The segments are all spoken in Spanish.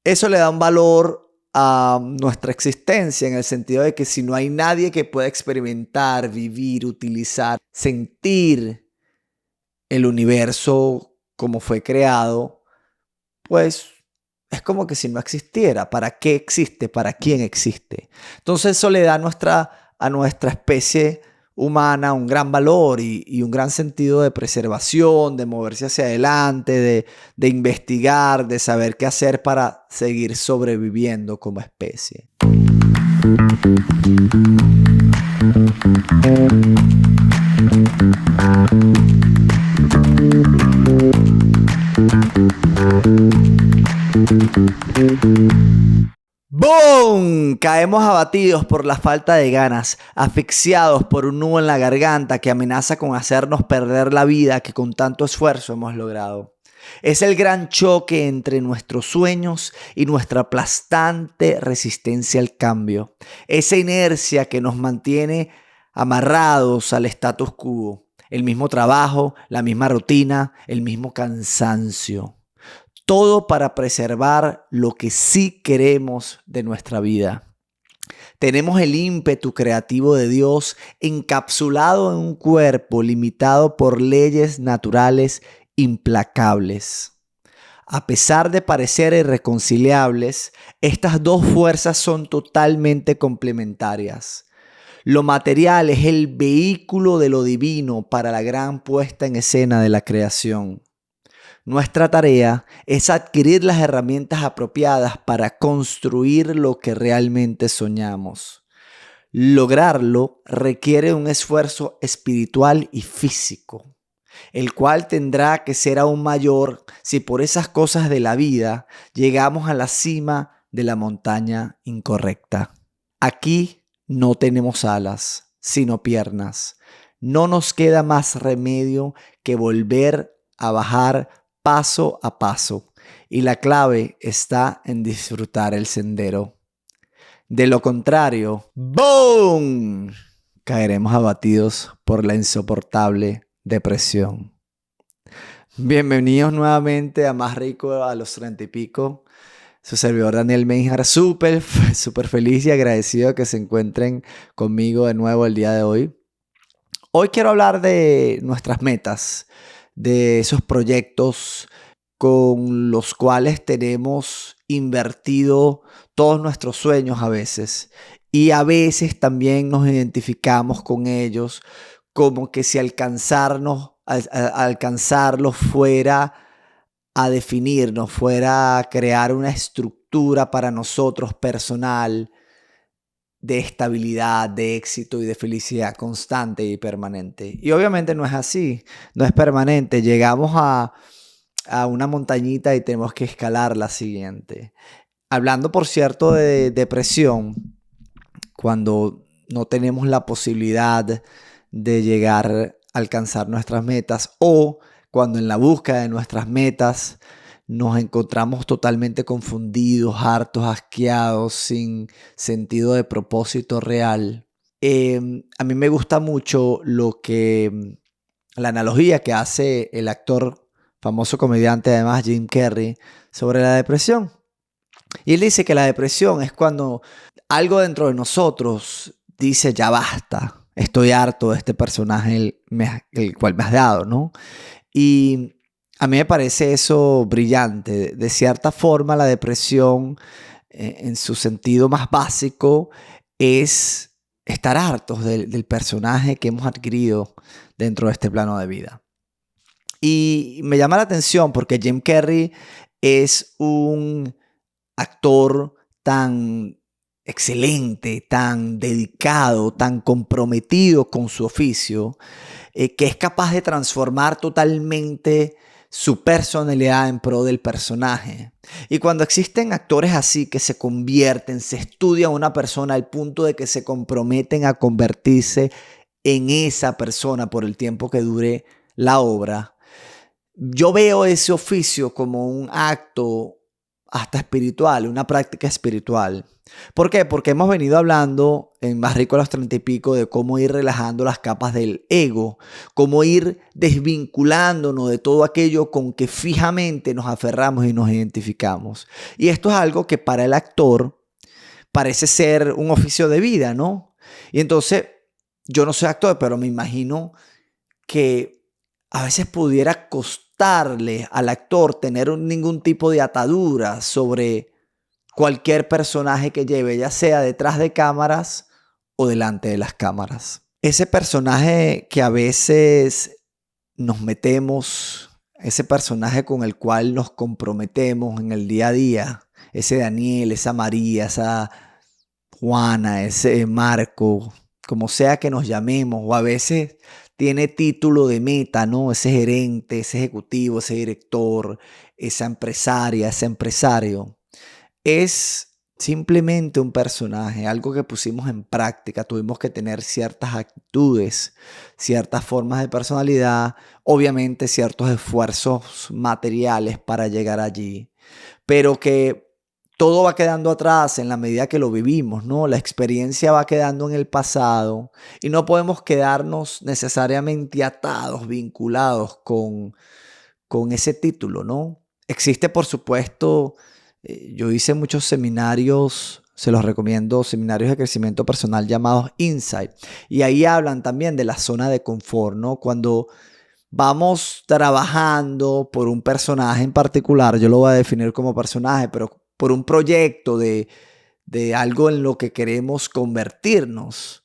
Eso le da un valor a nuestra existencia en el sentido de que si no hay nadie que pueda experimentar, vivir, utilizar, sentir el universo como fue creado, pues es como que si no existiera. ¿Para qué existe? ¿Para quién existe? Entonces eso le da a nuestra especie humana un gran valor y un gran sentido de preservación, de moverse hacia adelante, de investigar, de saber qué hacer para seguir sobreviviendo como especie. ¡Boom! Caemos abatidos por la falta de ganas, asfixiados por un nudo en la garganta que amenaza con hacernos perder la vida que con tanto esfuerzo hemos logrado. Es el gran choque entre nuestros sueños y nuestra aplastante resistencia al cambio. Esa inercia que nos mantiene amarrados al status quo. El mismo trabajo, la misma rutina, el mismo cansancio. Todo para preservar lo que sí queremos de nuestra vida. Tenemos el ímpetu creativo de Dios encapsulado en un cuerpo limitado por leyes naturales implacables. A pesar de parecer irreconciliables, estas dos fuerzas son totalmente complementarias. Lo material es el vehículo de lo divino para la gran puesta en escena de la creación. Nuestra tarea es adquirir las herramientas apropiadas para construir lo que realmente soñamos. Lograrlo requiere un esfuerzo espiritual y físico, el cual tendrá que ser aún mayor si por esas cosas de la vida llegamos a la cima de la montaña incorrecta. Aquí no tenemos alas, sino piernas. No nos queda más remedio que volver a bajar paso a paso, y la clave está en disfrutar el sendero. De lo contrario, ¡boom!, caeremos abatidos por la insoportable depresión. Bienvenidos nuevamente a Más Rico a los 30 y pico. Su servidor Daniel Menjar, súper feliz y agradecido que se encuentren conmigo de nuevo el día de hoy. Hoy quiero hablar de nuestras metas, de esos proyectos con los cuales tenemos invertido todos nuestros sueños a veces. Y a veces también nos identificamos con ellos como que si alcanzarlos fuera a definirnos, fuera a crear una estructura para nosotros personal de estabilidad, de éxito y de felicidad constante y permanente. Y obviamente no es así, no es permanente. Llegamos a una montañita y tenemos que escalar la siguiente. Hablando, por cierto, de depresión, cuando no tenemos la posibilidad de llegar a alcanzar nuestras metas o cuando en la búsqueda de nuestras metas nos encontramos totalmente confundidos, hartos, asqueados, sin sentido de propósito real. A mí me gusta mucho la analogía que hace el actor, famoso comediante además, Jim Carrey, sobre la depresión. Y él dice que la depresión es cuando algo dentro de nosotros dice ya basta, estoy harto de este personaje el cual me has dado, ¿no? Y a mí me parece eso brillante. De cierta forma, la depresión, en su sentido más básico, es estar hartos del personaje que hemos adquirido dentro de este plano de vida. Y me llama la atención porque Jim Carrey es un actor tan excelente, tan dedicado, tan comprometido con su oficio, que es capaz de transformar totalmente su personalidad en pro del personaje. Y cuando existen actores así que se convierten, se estudian a una persona al punto de que se comprometen a convertirse en esa persona por el tiempo que dure la obra, yo veo ese oficio como un acto hasta espiritual, una práctica espiritual. ¿Por qué? Porque hemos venido hablando en Más Rico a los 30 y pico de cómo ir relajando las capas del ego, cómo ir desvinculándonos de todo aquello con que fijamente nos aferramos y nos identificamos. Y esto es algo que para el actor parece ser un oficio de vida, ¿no? Y entonces, yo no soy actor, pero me imagino que a veces pudiera costarle al actor tener ningún tipo de atadura sobre cualquier personaje que lleve, ya sea detrás de cámaras o delante de las cámaras. Ese personaje que a veces nos metemos, ese personaje con el cual nos comprometemos en el día a día, ese Daniel, esa María, esa Juana, ese Marco, como sea que nos llamemos, o a veces tiene título de meta, ¿no? Ese gerente, ese ejecutivo, ese director, esa empresaria, ese empresario. Es simplemente un personaje, algo que pusimos en práctica. Tuvimos que tener ciertas actitudes, ciertas formas de personalidad, obviamente ciertos esfuerzos materiales para llegar allí, pero que todo va quedando atrás en la medida que lo vivimos, ¿no? La experiencia va quedando en el pasado y no podemos quedarnos necesariamente atados, vinculados con ese título, ¿no? Existe, por supuesto, yo hice muchos seminarios, se los recomiendo, seminarios de crecimiento personal llamados Insight. Y ahí hablan también de la zona de confort, ¿no? Cuando vamos trabajando por un personaje en particular, yo lo voy a definir como personaje, pero por un proyecto de algo en lo que queremos convertirnos.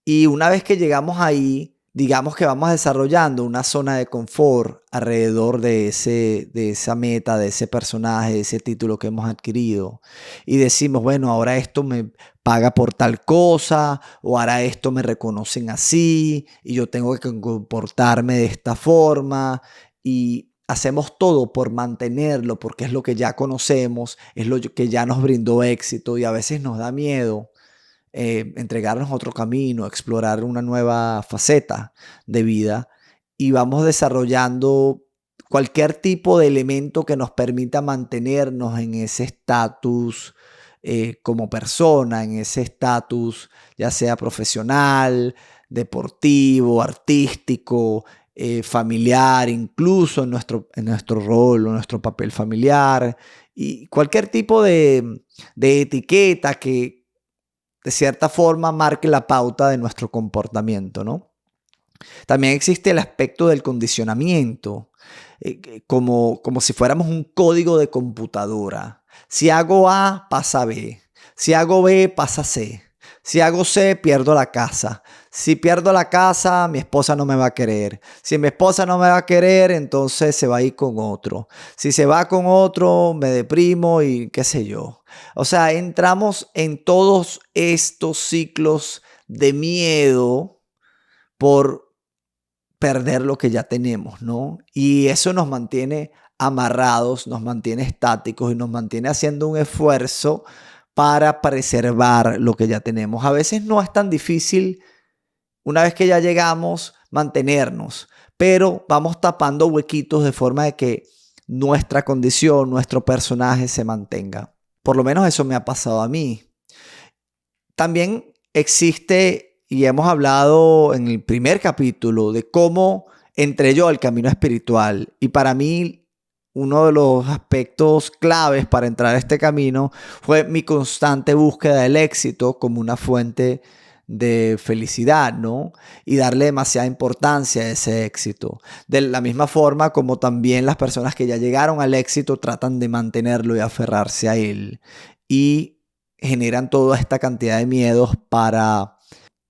Y una vez que llegamos ahí, digamos que vamos desarrollando una zona de confort alrededor de esa meta, de ese personaje, de ese título que hemos adquirido. Y decimos, bueno, ahora esto me paga por tal cosa, o ahora esto me reconocen así, y yo tengo que comportarme de esta forma. Y hacemos todo por mantenerlo, porque es lo que ya conocemos, es lo que ya nos brindó éxito, y a veces nos da miedo entregarnos a otro camino, explorar una nueva faceta de vida y vamos desarrollando cualquier tipo de elemento que nos permita mantenernos en ese estatus como persona, en ese estatus ya sea profesional, deportivo, artístico, familiar, incluso en nuestro rol o nuestro papel familiar y cualquier tipo de etiqueta que de cierta forma marque la pauta de nuestro comportamiento, ¿no? También existe el aspecto del condicionamiento, como si fuéramos un código de computadora. Si hago A, pasa B. Si hago B, pasa C. Si hago C, pierdo la casa. Si pierdo la casa, mi esposa no me va a querer. Si mi esposa no me va a querer, entonces se va a ir con otro. Si se va con otro, me deprimo y qué sé yo. O sea, entramos en todos estos ciclos de miedo por perder lo que ya tenemos, ¿no? Y eso nos mantiene amarrados, nos mantiene estáticos y nos mantiene haciendo un esfuerzo para preservar lo que ya tenemos. A veces no es tan difícil, una vez que ya llegamos, mantenernos, pero vamos tapando huequitos de forma de que nuestra condición, nuestro personaje se mantenga. Por lo menos eso me ha pasado a mí. También existe, y hemos hablado en el primer capítulo, de cómo entré yo al camino espiritual. Y para mí, uno de los aspectos claves para entrar a este camino fue mi constante búsqueda del éxito como una fuente de felicidad, ¿no? Y darle demasiada importancia a ese éxito. De la misma forma como también las personas que ya llegaron al éxito tratan de mantenerlo y aferrarse a él. Y generan toda esta cantidad de miedos para,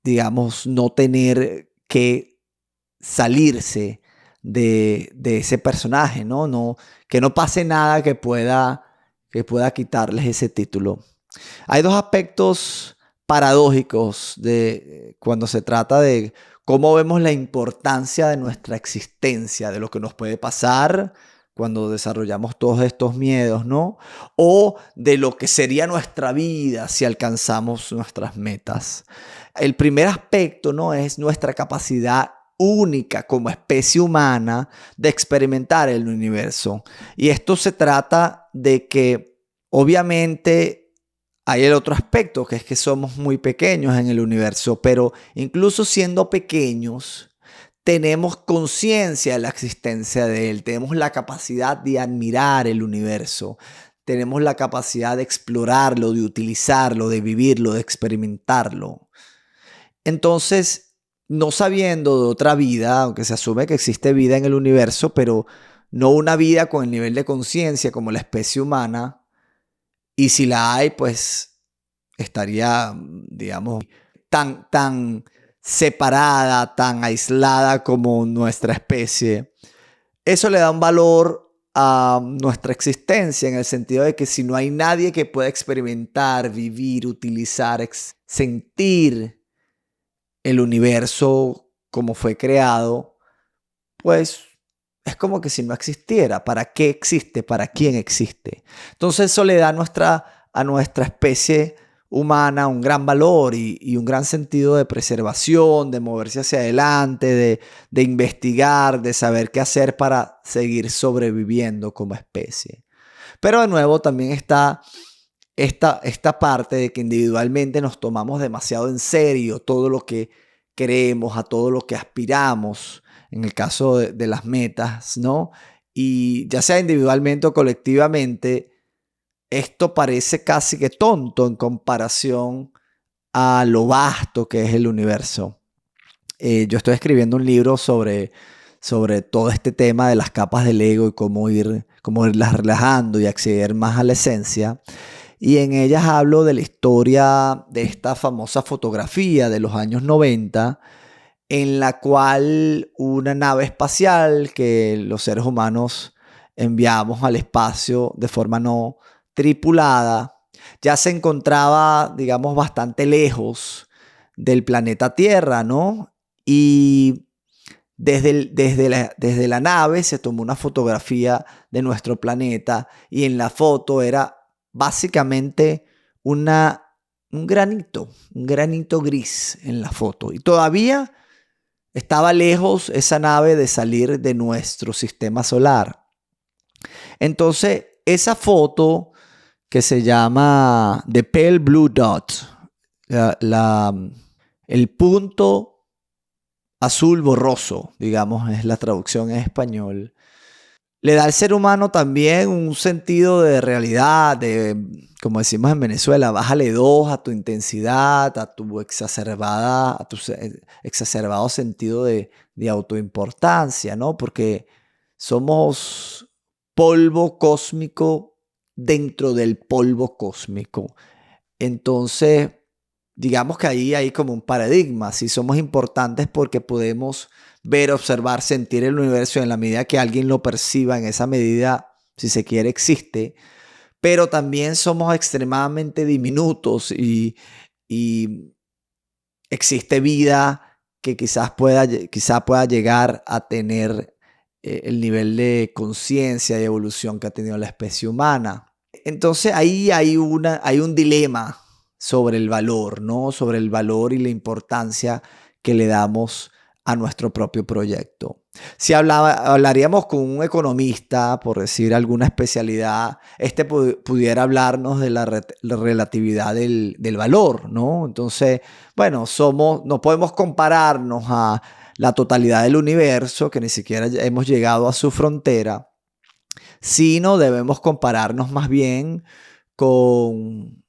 digamos, no tener que salirse de ese personaje, ¿no? Que no pase nada que pueda quitarles ese título. Hay dos aspectos paradójicos de cuando se trata de cómo vemos la importancia de nuestra existencia, de lo que nos puede pasar cuando desarrollamos todos estos miedos, ¿no? O de lo que sería nuestra vida si alcanzamos nuestras metas. El primer aspecto, ¿no? Es nuestra capacidad única como especie humana de experimentar el universo. Y esto se trata de que Obviamente hay el otro aspecto, que es que somos muy pequeños en el universo, pero incluso siendo pequeños, tenemos conciencia de la existencia de él, tenemos la capacidad de admirar el universo, tenemos la capacidad de explorarlo, de utilizarlo, de vivirlo, de experimentarlo. Entonces, no sabiendo de otra vida, aunque se asume que existe vida en el universo, pero no una vida con el nivel de conciencia como la especie humana, y si la hay, pues estaría, digamos, tan separada, tan aislada como nuestra especie. Eso le da un valor a nuestra existencia en el sentido de que si no hay nadie que pueda experimentar, vivir, utilizar, sentir el universo como fue creado, pues es como que si no existiera. ¿Para qué existe? ¿Para quién existe? Entonces eso le da a nuestra especie humana un gran valor y un gran sentido de preservación, de moverse hacia adelante, de investigar, de saber qué hacer para seguir sobreviviendo como especie. Pero de nuevo también está esta parte de que individualmente nos tomamos demasiado en serio todo lo que queremos, a todo lo que aspiramos, en el caso de las metas, ¿no? Y ya sea individualmente o colectivamente, esto parece casi que tonto en comparación a lo vasto que es el universo. Yo estoy escribiendo un libro sobre todo este tema de las capas del ego y cómo irlas relajando y acceder más a la esencia. Y en ellas hablo de la historia de esta famosa fotografía de los años 90, en la cual una nave espacial que los seres humanos enviamos al espacio de forma no tripulada, ya se encontraba, digamos, bastante lejos del planeta Tierra, ¿no? Y desde la nave se tomó una fotografía de nuestro planeta y en la foto era básicamente un granito gris en la foto. Y todavía estaba lejos esa nave de salir de nuestro sistema solar. Entonces, esa foto que se llama The Pale Blue Dot, el punto azul borroso, digamos, es la traducción en español, le da al ser humano también un sentido de realidad, como decimos en Venezuela, bájale 2 a tu intensidad, a tu exacerbado sentido de autoimportancia, ¿no? Porque somos polvo cósmico dentro del polvo cósmico. Entonces, digamos que ahí hay como un paradigma. Si somos importantes porque podemos ver, observar, sentir el universo en la medida que alguien lo perciba, en esa medida, si se quiere, existe. Pero también somos extremadamente diminutos y existe vida que quizá pueda llegar a tener el nivel de conciencia y evolución que ha tenido la especie humana. Entonces ahí hay un dilema sobre el valor, ¿no? Sobre el valor y la importancia que le damos a nuestro propio proyecto. Si hablaríamos con un economista, por decir alguna especialidad, pudiera hablarnos de la relatividad del valor, ¿no? Entonces, bueno, no podemos compararnos a la totalidad del universo, que ni siquiera hemos llegado a su frontera, sino debemos compararnos más bien con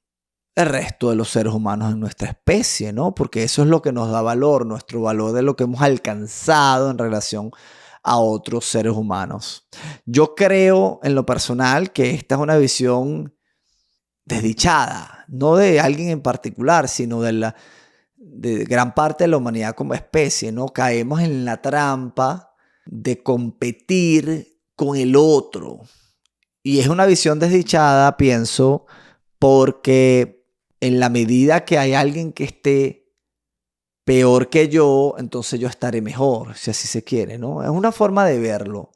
el resto de los seres humanos en nuestra especie, ¿no? Porque eso es lo que nos da valor, nuestro valor de lo que hemos alcanzado en relación a otros seres humanos. Yo creo en lo personal que esta es una visión desdichada, no de alguien en particular, sino de gran parte de la humanidad como especie, ¿no? Caemos en la trampa de competir con el otro. Y es una visión desdichada, pienso, porque en la medida que hay alguien que esté peor que yo, entonces yo estaré mejor, si así se quiere, ¿no? Es una forma de verlo.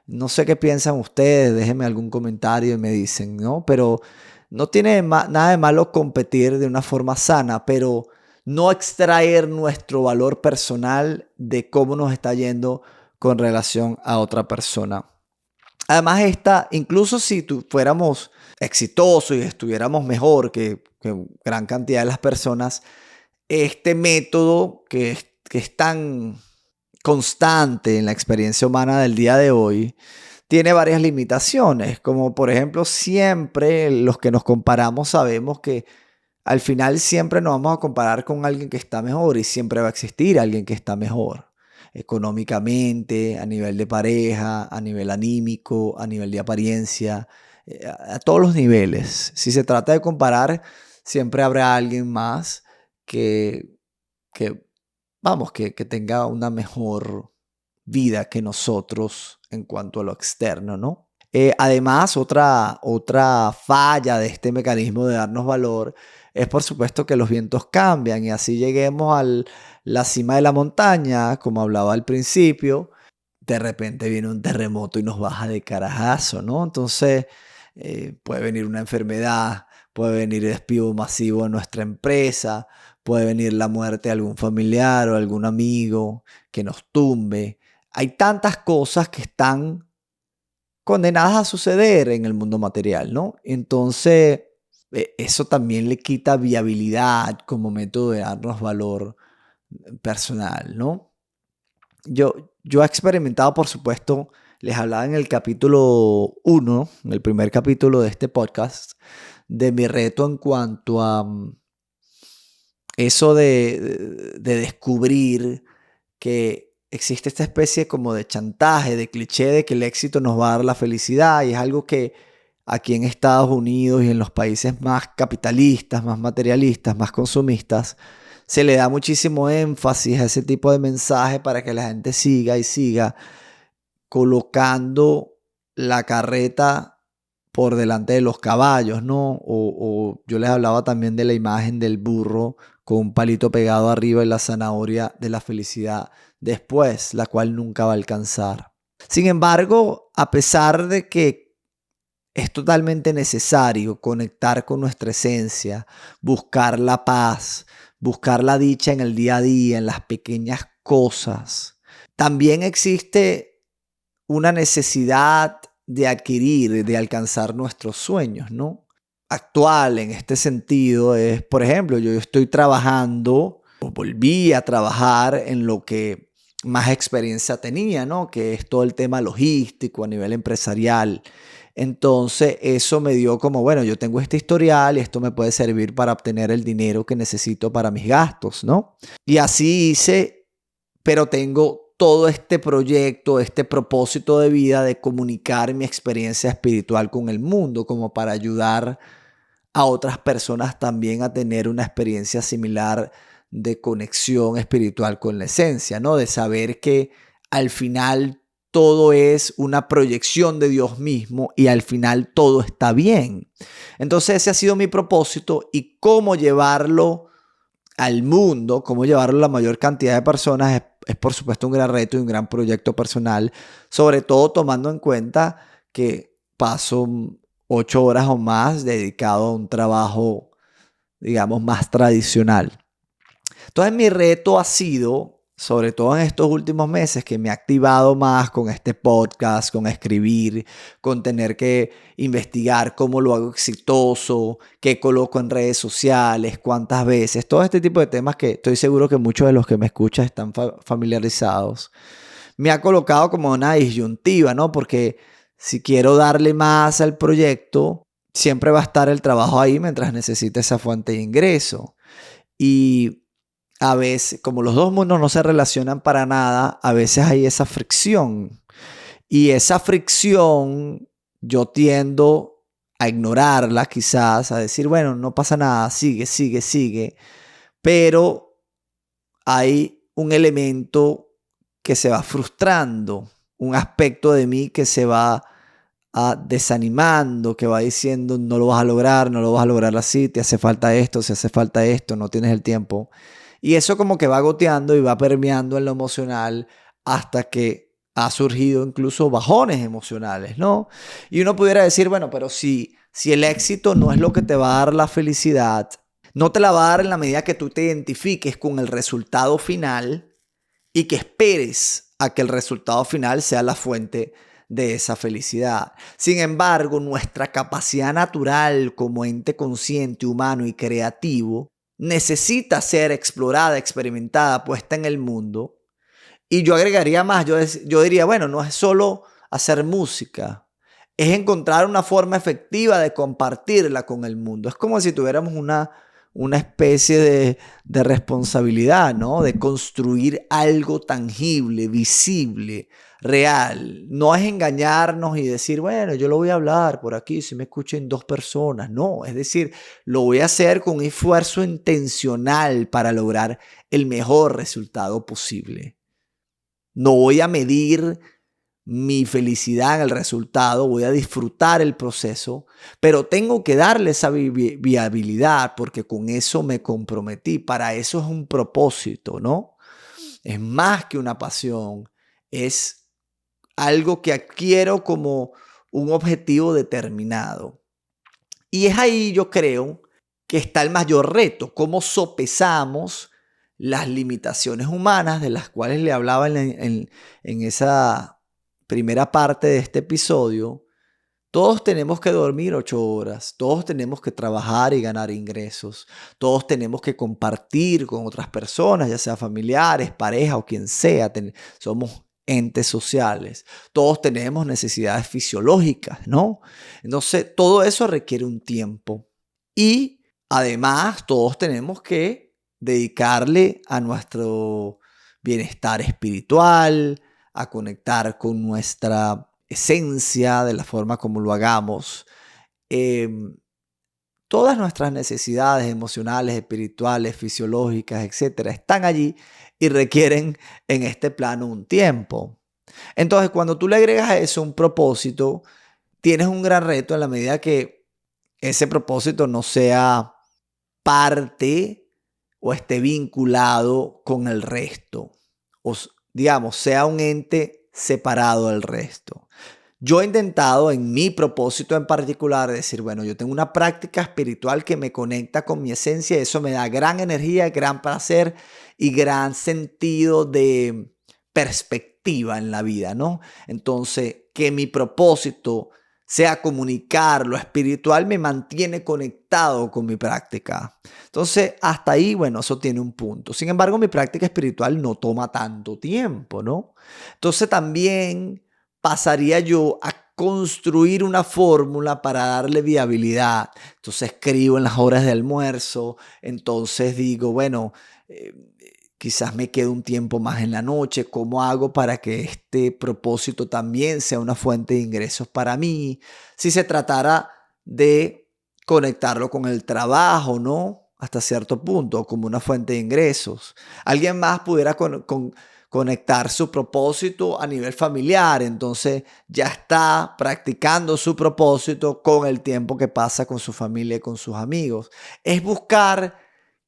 No sé qué piensan ustedes, déjenme algún comentario y me dicen, ¿no? Pero no tiene nada de malo competir de una forma sana, pero no extraer nuestro valor personal de cómo nos está yendo con relación a otra persona. Además, incluso si fuéramos exitosos y estuviéramos mejor que gran cantidad de las personas, este método que es tan constante en la experiencia humana del día de hoy, tiene varias limitaciones, como por ejemplo siempre los que nos comparamos sabemos que al final siempre nos vamos a comparar con alguien que está mejor y siempre va a existir alguien que está mejor económicamente, a nivel de pareja, a nivel anímico, a nivel de apariencia, a todos los niveles. Si se trata de comparar, siempre habrá alguien más que, que vamos, que tenga una mejor vida que nosotros en cuanto a lo externo, ¿no? Además, otra falla de este mecanismo de darnos valor es por supuesto que los vientos cambian y así lleguemos a la cima de la montaña, como hablaba al principio, de repente viene un terremoto y nos baja de carajazo, ¿no? Entonces puede venir una enfermedad, puede venir despido masivo en nuestra empresa, puede venir la muerte de algún familiar o algún amigo que nos tumbe. Hay tantas cosas que están condenadas a suceder en el mundo material, ¿no? Entonces, eso también le quita viabilidad como método de darnos valor personal, ¿no? Yo he experimentado, por supuesto, les hablaba en el capítulo 1, en el primer capítulo de este podcast, de mi reto en cuanto a eso de descubrir que existe esta especie como de chantaje, de cliché de que el éxito nos va a dar la felicidad y es algo que aquí en Estados Unidos y en los países más capitalistas, más materialistas, más consumistas, se le da muchísimo énfasis a ese tipo de mensaje para que la gente siga y siga colocando la carreta por delante de los caballos, ¿no? O yo les hablaba también de la imagen del burro con un palito pegado arriba y la zanahoria de la felicidad después, la cual nunca va a alcanzar. Sin embargo, a pesar de que es totalmente necesario conectar con nuestra esencia, buscar la paz, buscar la dicha en el día a día, en las pequeñas cosas, también existe una necesidad de adquirir, de alcanzar nuestros sueños, ¿no? Actual en este sentido es, por ejemplo, yo estoy trabajando, o volví a trabajar en lo que más experiencia tenía, ¿no? Que es todo el tema logístico a nivel empresarial. Entonces eso me dio como, bueno, yo tengo este historial y esto me puede servir para obtener el dinero que necesito para mis gastos, ¿no? Y así hice, pero tengo todo este proyecto, este propósito de vida de comunicar mi experiencia espiritual con el mundo, como para ayudar a otras personas también a tener una experiencia similar de conexión espiritual con la esencia, ¿no? De saber que al final todo es una proyección de Dios mismo y al final todo está bien. Entonces ese ha sido mi propósito y cómo llevarlo al mundo, cómo llevarlo a la mayor cantidad de personas es por supuesto un gran reto y un gran proyecto personal, sobre todo tomando en cuenta que paso 8 horas o más dedicado a un trabajo, digamos, más tradicional. Entonces mi reto ha sido, sobre todo en estos últimos meses, que me he activado más con este podcast, con escribir, con tener que investigar cómo lo hago exitoso, qué coloco en redes sociales, cuántas veces, todo este tipo de temas que estoy seguro que muchos de los que me escuchan están familiarizados. Me ha colocado como una disyuntiva, ¿no? Porque si quiero darle más al proyecto, siempre va a estar el trabajo ahí mientras necesite esa fuente de ingreso. Y a veces, como los dos mundos no se relacionan para nada, a veces hay esa fricción. Y esa fricción yo tiendo a ignorarla quizás, a decir, bueno, no pasa nada, sigue, sigue, sigue. Pero hay un elemento que se va frustrando, un aspecto de mí que se va desanimando, que va diciendo no lo vas a lograr, no lo vas a lograr así, te hace falta esto, se hace falta esto, no tienes el tiempo. Y eso como que va goteando y va permeando en lo emocional hasta que ha surgido incluso bajones emocionales, ¿no? Y uno pudiera decir, bueno, pero si el éxito no es lo que te va a dar la felicidad, no te la va a dar en la medida que tú te identifiques con el resultado final y que esperes a que el resultado final sea la fuente de esa felicidad. Sin embargo, nuestra capacidad natural como ente consciente, humano y creativo necesita ser explorada, experimentada, puesta en el mundo. Y yo agregaría más, yo diría, bueno, no es solo hacer música, es encontrar una forma efectiva de compartirla con el mundo. Es como si tuviéramos una especie de responsabilidad, ¿no? De construir algo tangible, visible, real. No es engañarnos y decir, bueno, yo lo voy a hablar por aquí si me escuchen 2 personas. No, es decir, lo voy a hacer con un esfuerzo intencional para lograr el mejor resultado posible. No voy a medir mi felicidad en el resultado, voy a disfrutar el proceso, pero tengo que darle esa viabilidad porque con eso me comprometí. Para eso es un propósito, ¿no? Es más que una pasión, es algo que adquiero como un objetivo determinado. Y es ahí, yo creo, que está el mayor reto, cómo sopesamos las limitaciones humanas de las cuales le hablaba en esa primera parte de este episodio. Todos tenemos que dormir 8 horas, todos tenemos que trabajar y ganar ingresos, todos tenemos que compartir con otras personas, ya sea familiares, pareja o quien sea, somos entes sociales, todos tenemos necesidades fisiológicas, ¿no? Entonces, todo eso requiere un tiempo y además todos tenemos que dedicarle a nuestro bienestar espiritual, a conectar con nuestra esencia, de la forma como lo hagamos. Todas nuestras necesidades emocionales, espirituales, fisiológicas, etcétera, están allí y requieren en este plano un tiempo. Entonces, cuando tú le agregas a eso un propósito, tienes un gran reto en la medida que ese propósito no sea parte o esté vinculado con el resto. O, digamos, sea un ente separado del resto. Yo he intentado en mi propósito en particular decir, bueno, yo tengo una práctica espiritual que me conecta con mi esencia y eso me da gran energía, gran placer y gran sentido de perspectiva en la vida, ¿no? Entonces, que mi propósito sea comunicar lo espiritual me mantiene conectado con mi práctica. Entonces, hasta ahí, bueno, eso tiene un punto. Sin embargo, mi práctica espiritual no toma tanto tiempo, ¿no? Entonces, también pasaría yo a construir una fórmula para darle viabilidad. Entonces escribo en las horas de almuerzo, entonces digo, bueno, quizás me quedo un tiempo más en la noche. ¿Cómo hago para que este propósito también sea una fuente de ingresos para mí? Si se tratara de conectarlo con el trabajo, ¿no? Hasta cierto punto, como una fuente de ingresos. Alguien más pudiera conectar su propósito a nivel familiar, entonces ya está practicando su propósito con el tiempo que pasa con su familia y con sus amigos. Es buscar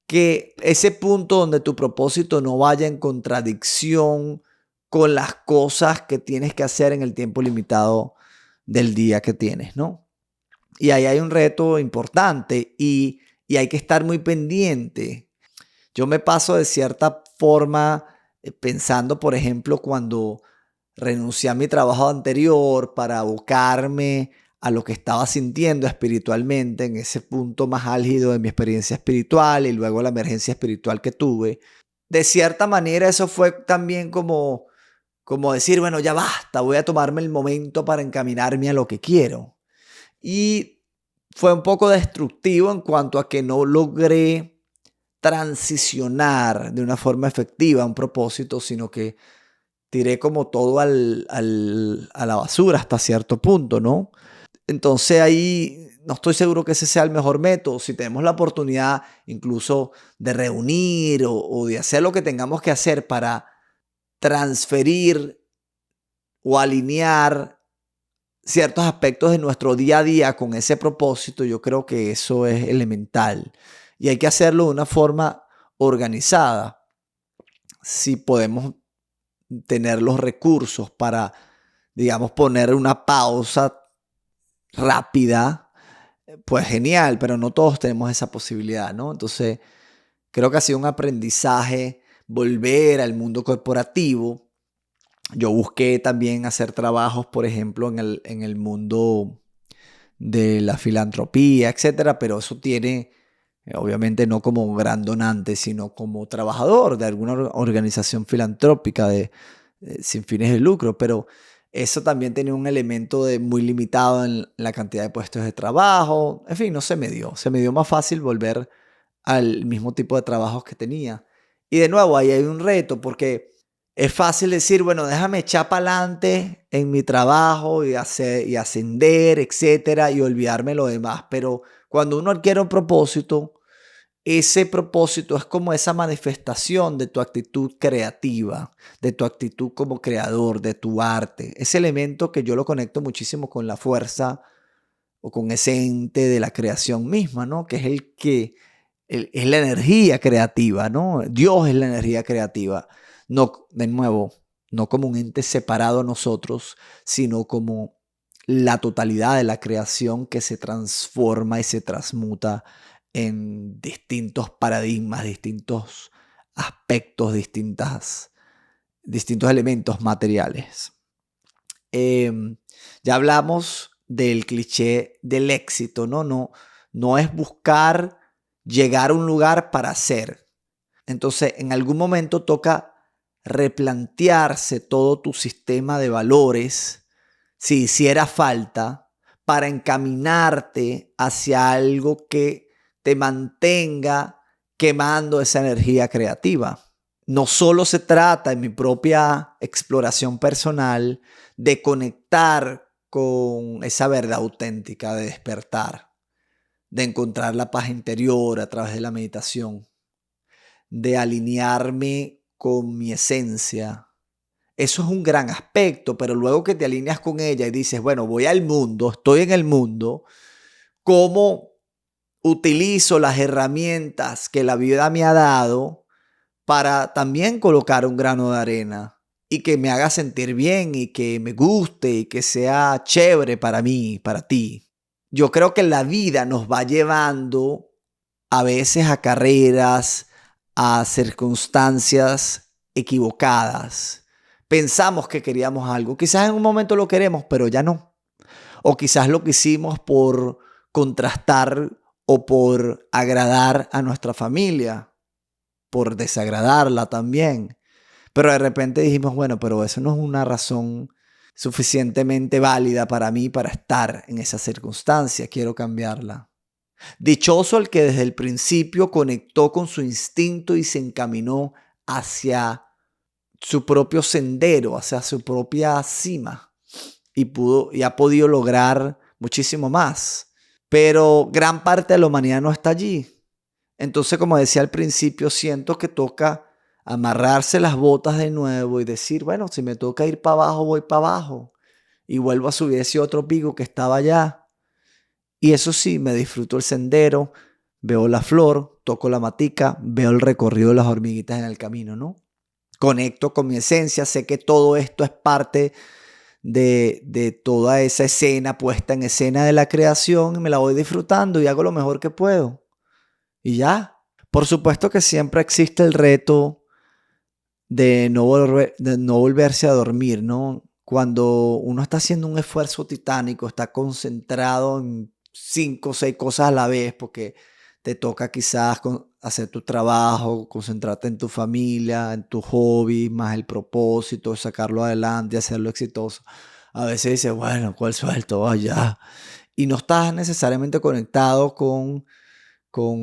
que ese punto donde tu propósito no vaya en contradicción con las cosas que tienes que hacer en el tiempo limitado del día que tienes, ¿no? Y ahí hay un reto importante y hay que estar muy pendiente. Yo me paso de cierta forma pensando, por ejemplo, cuando renuncié a mi trabajo anterior para abocarme a lo que estaba sintiendo espiritualmente en ese punto más álgido de mi experiencia espiritual y luego la emergencia espiritual que tuve. De cierta manera eso fue también como decir, bueno, ya basta, voy a tomarme el momento para encaminarme a lo que quiero. Y fue un poco destructivo en cuanto a que no logré transicionar de una forma efectiva a un propósito, sino que tiré como todo a la basura hasta cierto punto, ¿no? Entonces ahí no estoy seguro que ese sea el mejor método. Si tenemos la oportunidad incluso de reunir o de hacer lo que tengamos que hacer para transferir o alinear ciertos aspectos de nuestro día a día con ese propósito, yo creo que eso es elemental. Y hay que hacerlo de una forma organizada. Si podemos tener los recursos para, digamos, poner una pausa rápida, pues genial, pero no todos tenemos esa posibilidad, ¿no? Entonces, creo que ha sido un aprendizaje volver al mundo corporativo Yo busqué también hacer trabajos, por ejemplo, en el mundo de la filantropía, etcétera, pero eso tiene, obviamente no como gran donante, sino como trabajador de alguna organización filantrópica sin fines de lucro, pero eso también tenía un elemento de muy limitado en la cantidad de puestos de trabajo. En fin, no se me dio más fácil volver al mismo tipo de trabajos que tenía. Y de nuevo, ahí hay un reto porque es fácil decir, bueno, déjame echar para adelante en mi trabajo y ascender, etcétera, y olvidarme lo demás. Pero cuando uno adquiere un propósito, ese propósito es como esa manifestación de tu actitud creativa, de tu actitud como creador, de tu arte. Ese elemento que yo lo conecto muchísimo con la fuerza o con ese ente de la creación misma, ¿no? Que es es la energía creativa, ¿no? Dios es la energía creativa. No, de nuevo, no como un ente separado a nosotros, sino como la totalidad de la creación que se transforma y se transmuta en distintos paradigmas, distintos aspectos, distintos elementos materiales. Em, ya hablamos del cliché del éxito, ¿no? No es buscar llegar a un lugar para ser. Entonces, en algún momento toca replantearse todo tu sistema de valores, si hiciera falta, para encaminarte hacia algo que te mantenga quemando esa energía creativa. No solo se trata, en mi propia exploración personal, de conectar con esa verdad auténtica, de despertar, de encontrar la paz interior a través de la meditación, de alinearme con mi esencia. Eso es un gran aspecto, pero luego que te alineas con ella y dices, bueno, voy al mundo, estoy en el mundo, ¿cómo utilizo las herramientas que la vida me ha dado para también colocar un grano de arena y que me haga sentir bien y que me guste y que sea chévere para mí, para ti? Yo creo que la vida nos va llevando a veces a carreras, a circunstancias equivocadas. Pensamos que queríamos algo, quizás en un momento lo queremos, pero ya no. O quizás lo quisimos por contrastar o por agradar a nuestra familia, por desagradarla también. Pero de repente dijimos, bueno, pero eso no es una razón suficientemente válida para mí para estar en esa circunstancia. Quiero cambiarla. Dichoso el que desde el principio conectó con su instinto y se encaminó hacia su propio sendero, hacia su propia cima y ha podido lograr muchísimo más. Pero gran parte de la humanidad no está allí. Entonces, como decía al principio, siento que toca amarrarse las botas de nuevo y decir, bueno, si me toca ir para abajo, voy para abajo. Y vuelvo a subir ese otro pico que estaba allá. Y eso sí, me disfruto el sendero, veo la flor, toco la matica, veo el recorrido de las hormiguitas en el camino, ¿no? Conecto con mi esencia, sé que todo esto es parte de toda esa escena puesta en escena de la creación y me la voy disfrutando y hago lo mejor que puedo. Y ya. Por supuesto que siempre existe el reto de no volverse a dormir, ¿no? Cuando uno está haciendo un esfuerzo titánico, está concentrado en 5 o 6 cosas a la vez, porque te toca quizás hacer tu trabajo, concentrarte en tu familia, en tu hobby, más el propósito, sacarlo adelante, hacerlo exitoso. A veces dices, bueno, ¿cuál suelto? Vaya. Y no estás necesariamente conectado con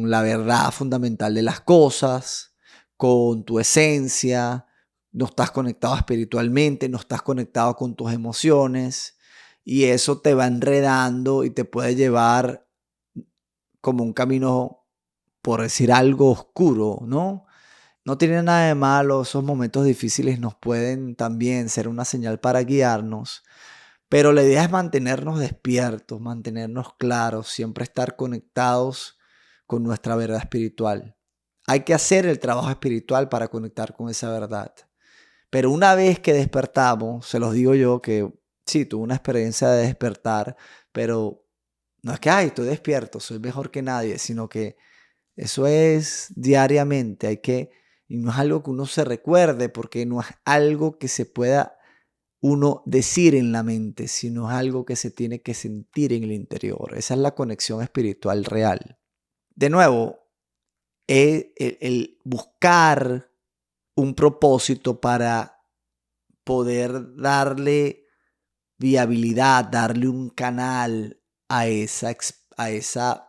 la verdad fundamental de las cosas, con tu esencia, no estás conectado espiritualmente, no estás conectado con tus emociones y eso te va enredando y te puede llevar como un camino, por decir algo, oscuro, ¿no? No tiene nada de malo, esos momentos difíciles nos pueden también ser una señal para guiarnos, pero la idea es mantenernos despiertos, mantenernos claros, siempre estar conectados con nuestra verdad espiritual. Hay que hacer el trabajo espiritual para conectar con esa verdad. Pero una vez que despertamos, se los digo yo que sí, tuve una experiencia de despertar, pero no es que, ay, estoy despierto, soy mejor que nadie, sino que eso es diariamente. Y no es algo que uno se recuerde porque no es algo que se pueda uno decir en la mente, sino es algo que se tiene que sentir en el interior. Esa es la conexión espiritual real. De nuevo, el buscar un propósito para poder darle viabilidad, darle un canal a esa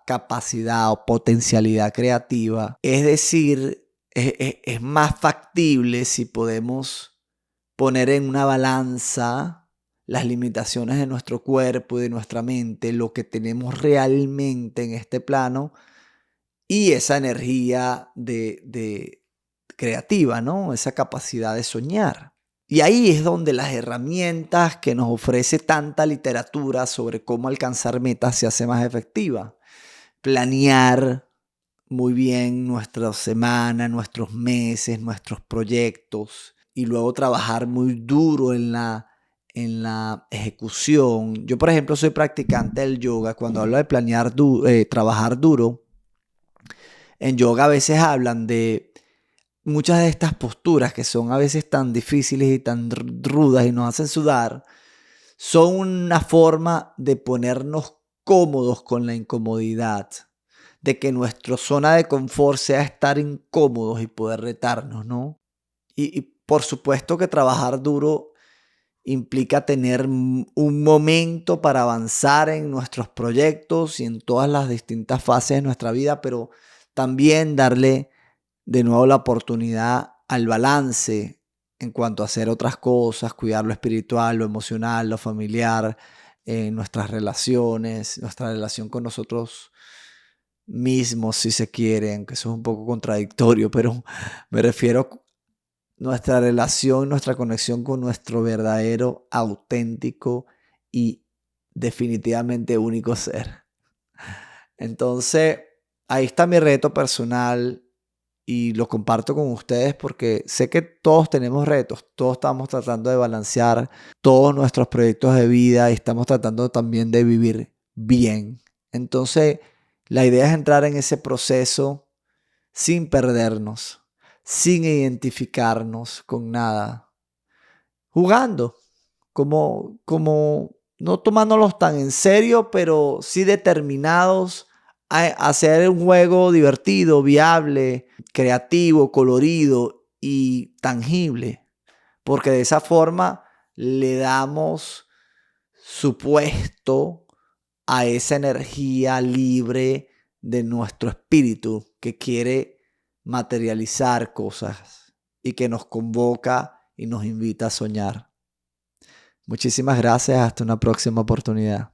capacidad o potencialidad creativa. Es decir, es más factible si podemos poner en una balanza las limitaciones de nuestro cuerpo y de nuestra mente, lo que tenemos realmente en este plano y esa energía de creativa, ¿no? Esa capacidad de soñar. Y ahí es donde las herramientas que nos ofrece tanta literatura sobre cómo alcanzar metas se hace más efectiva. Planear muy bien nuestra semana, nuestros meses, nuestros proyectos y luego trabajar muy duro en la ejecución. Yo, por ejemplo, soy practicante del yoga. Cuando hablo de planear, trabajar duro, en yoga a veces hablan de muchas de estas posturas que son a veces tan difíciles y tan rudas y nos hacen sudar, son una forma de ponernos cómodos con la incomodidad, de que nuestra zona de confort sea estar incómodos y poder retarnos, ¿no? Y por supuesto que trabajar duro implica tener un momento para avanzar en nuestros proyectos y en todas las distintas fases de nuestra vida, pero también darle de nuevo la oportunidad al balance en cuanto a hacer otras cosas, cuidar lo espiritual, lo emocional, lo familiar, nuestras relaciones, nuestra relación con nosotros mismos, si se quiere, aunque eso es un poco contradictorio, pero me refiero a nuestra relación, nuestra conexión con nuestro verdadero, auténtico y definitivamente único ser. Entonces, ahí está mi reto personal y lo comparto con ustedes porque sé que todos tenemos retos, todos estamos tratando de balancear todos nuestros proyectos de vida y estamos tratando también de vivir bien. Entonces, la idea es entrar en ese proceso sin perdernos, sin identificarnos con nada, jugando, como no tomándolos tan en serio, pero sí determinados a hacer un juego divertido, viable, creativo, colorido y tangible, porque de esa forma le damos su puesto a esa energía libre de nuestro espíritu que quiere materializar cosas y que nos convoca y nos invita a soñar. Muchísimas gracias, hasta una próxima oportunidad.